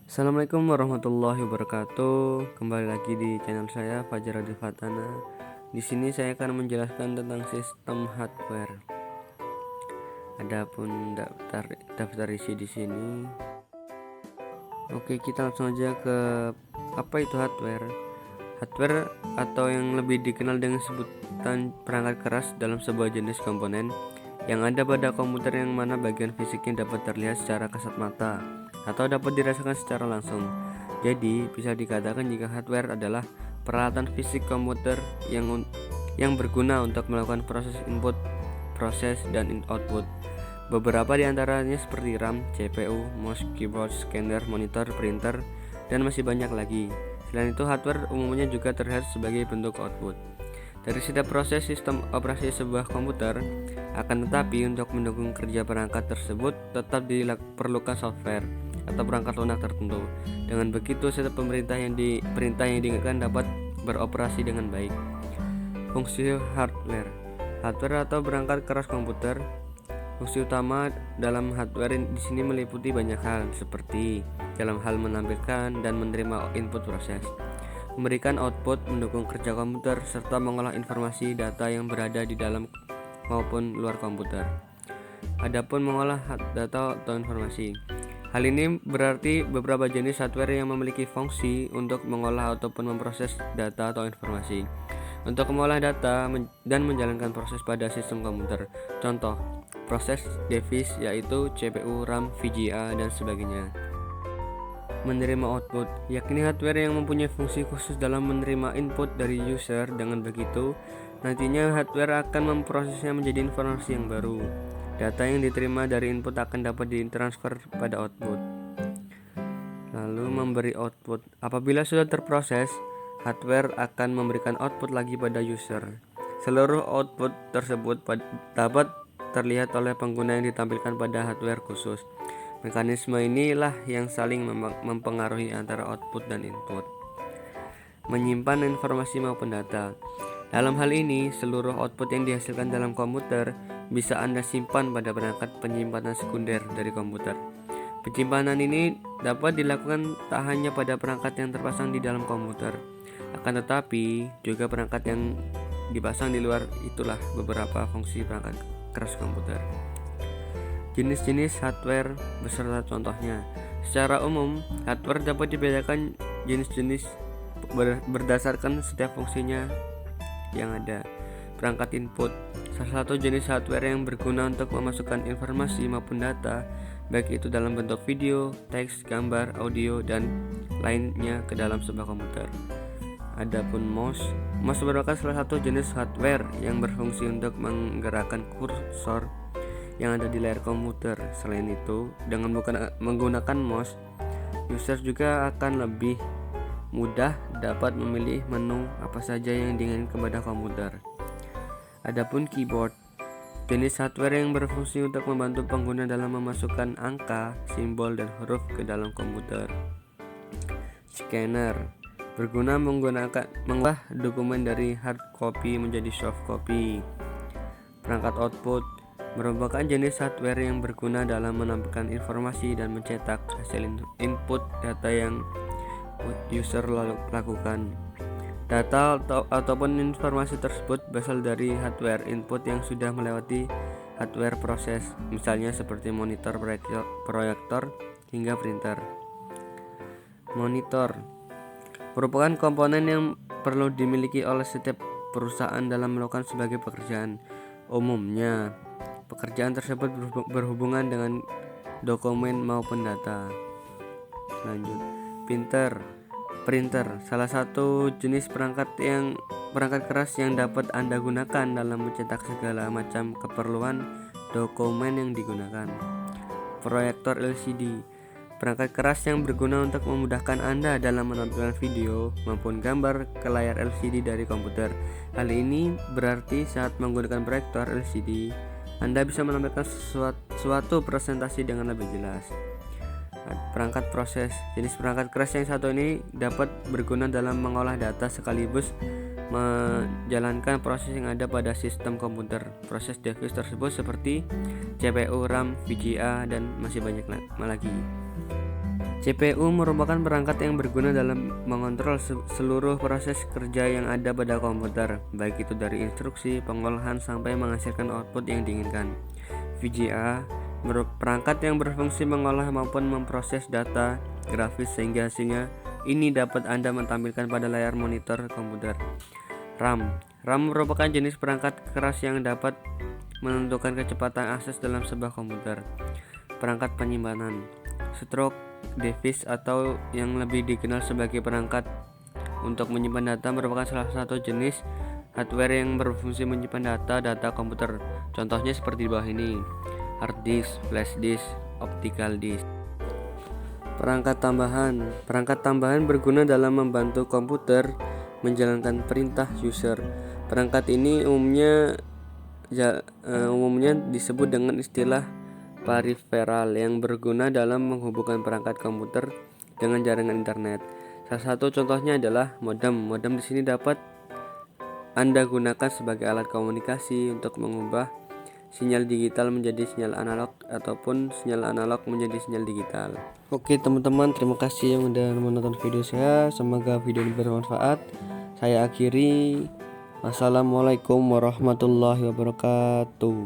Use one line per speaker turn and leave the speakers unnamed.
Assalamualaikum warahmatullahi wabarakatuh. Kembali lagi di channel saya Fajar Adi Fatana. Di sini saya akan menjelaskan tentang sistem hardware. Adapun daftar isi di sini. Oke, kita langsung aja ke apa itu hardware. Hardware atau yang lebih dikenal dengan sebutan perangkat keras dalam sebuah jenis komponen yang ada pada komputer yang mana bagian fisiknya dapat terlihat secara kasat mata atau dapat dirasakan secara langsung. Jadi, bisa dikatakan jika hardware adalah peralatan fisik komputer yang berguna untuk melakukan proses input, proses, dan output. Beberapa di antaranya seperti RAM, CPU, mouse, keyboard, scanner, monitor, printer, dan masih banyak lagi. Selain itu, hardware umumnya juga terlihat sebagai bentuk output dari setiap proses sistem operasi sebuah komputer. Akan tetapi, untuk mendukung kerja perangkat tersebut tetap diperlukan software atau perangkat lunak tertentu. Dengan begitu, setiap perintah yang diinginkan dapat beroperasi dengan baik. Fungsi hardware atau perangkat keras komputer. Fungsi utama dalam hardware di sini meliputi banyak hal, seperti dalam hal menampilkan dan menerima input proses, memberikan output, mendukung kerja komputer, serta mengolah informasi data yang berada di dalam maupun luar komputer. Adapun mengolah data atau informasi, hal ini berarti beberapa jenis hardware yang memiliki fungsi untuk mengolah ataupun memproses data atau informasi. Untuk mengolah data dan menjalankan proses pada sistem komputer. Contoh, proses device yaitu CPU, RAM, VGA, dan sebagainya. Menerima output, yakni hardware yang mempunyai fungsi khusus dalam menerima input dari user. Dengan begitu, nantinya hardware akan memprosesnya menjadi informasi yang baru. Data yang diterima dari input akan dapat ditransfer pada output. Lalu memberi output. Apabila sudah terproses, hardware akan memberikan output lagi pada user. Seluruh output tersebut dapat terlihat oleh pengguna yang ditampilkan pada hardware khusus. Mekanisme inilah yang saling mempengaruhi antara output dan input. Menyimpan informasi maupun data. Dalam hal ini, seluruh output yang dihasilkan dalam komputer bisa Anda simpan pada perangkat penyimpanan sekunder dari komputer. Penyimpanan ini dapat dilakukan tak hanya pada perangkat yang terpasang di dalam komputer, akan tetapi juga perangkat yang dipasang di luar. Itulah beberapa fungsi perangkat keras komputer. Jenis-jenis hardware beserta contohnya. Secara umum, hardware dapat dibedakan jenis-jenis berdasarkan setiap fungsinya yang ada. Perangkat input, salah satu jenis hardware yang berguna untuk memasukkan informasi maupun data, baik itu dalam bentuk video, teks, gambar, audio, dan lainnya ke dalam sebuah komputer. Adapun mouse merupakan salah satu jenis hardware yang berfungsi untuk menggerakkan kursor yang ada di layar komputer. Selain itu, dengan menggunakan mouse, user juga akan lebih mudah dapat memilih menu apa saja yang diinginkan kepada komputer. Adapun keyboard, jenis hardware yang berfungsi untuk membantu pengguna dalam memasukkan angka, simbol, dan huruf ke dalam komputer. Scanner berguna mengubah dokumen dari hard copy menjadi soft copy. Perangkat output merupakan jenis hardware yang berguna dalam menampilkan informasi dan mencetak hasil input data yang user lakukan. Data ataupun informasi tersebut berasal dari hardware input yang sudah melewati hardware proses, misalnya seperti monitor, proyektor, hingga printer. Monitor merupakan komponen yang perlu dimiliki oleh setiap perusahaan dalam melakukan sebagai pekerjaan. Umumnya, pekerjaan tersebut berhubungan dengan dokumen maupun data. Lanjut, printer, salah satu jenis perangkat keras yang dapat Anda gunakan dalam mencetak segala macam keperluan dokumen yang digunakan. Proyektor LCD, perangkat keras yang berguna untuk memudahkan Anda dalam menampilkan video maupun gambar ke layar LCD dari komputer. Hal ini berarti saat menggunakan proyektor LCD, Anda bisa menampilkan suatu presentasi dengan lebih jelas. Perangkat proses, jenis perangkat keras yang satu ini dapat berguna dalam mengolah data sekaligus menjalankan proses yang ada pada sistem komputer. Proses device tersebut seperti CPU, RAM, VGA, dan masih banyak lagi. CPU merupakan perangkat yang berguna dalam mengontrol seluruh proses kerja yang ada pada komputer, baik itu dari instruksi, pengolahan, sampai menghasilkan output yang diinginkan. VGA perangkat yang berfungsi mengolah maupun memproses data grafis sehingga hasilnya ini dapat Anda tampilkan pada layar monitor komputer. RAM merupakan jenis perangkat keras yang dapat menentukan kecepatan akses dalam sebuah komputer. Perangkat penyimpanan stroke device atau yang lebih dikenal sebagai perangkat untuk menyimpan data merupakan salah satu jenis hardware yang berfungsi menyimpan data komputer. Contohnya seperti di bawah ini: hard disk, flash disk, optical disk. Perangkat tambahan berguna dalam membantu komputer menjalankan perintah user. Perangkat ini umumnya disebut dengan istilah periferal yang berguna dalam menghubungkan perangkat komputer dengan jaringan internet. Salah satu contohnya adalah modem. Modem di sini dapat Anda gunakan sebagai alat komunikasi untuk mengubah sinyal digital menjadi sinyal analog ataupun sinyal analog menjadi sinyal digital. Oke teman-teman, terima kasih yang udah menonton video saya. Semoga video ini bermanfaat. Saya akhiri. Assalamualaikum warahmatullahi wabarakatuh.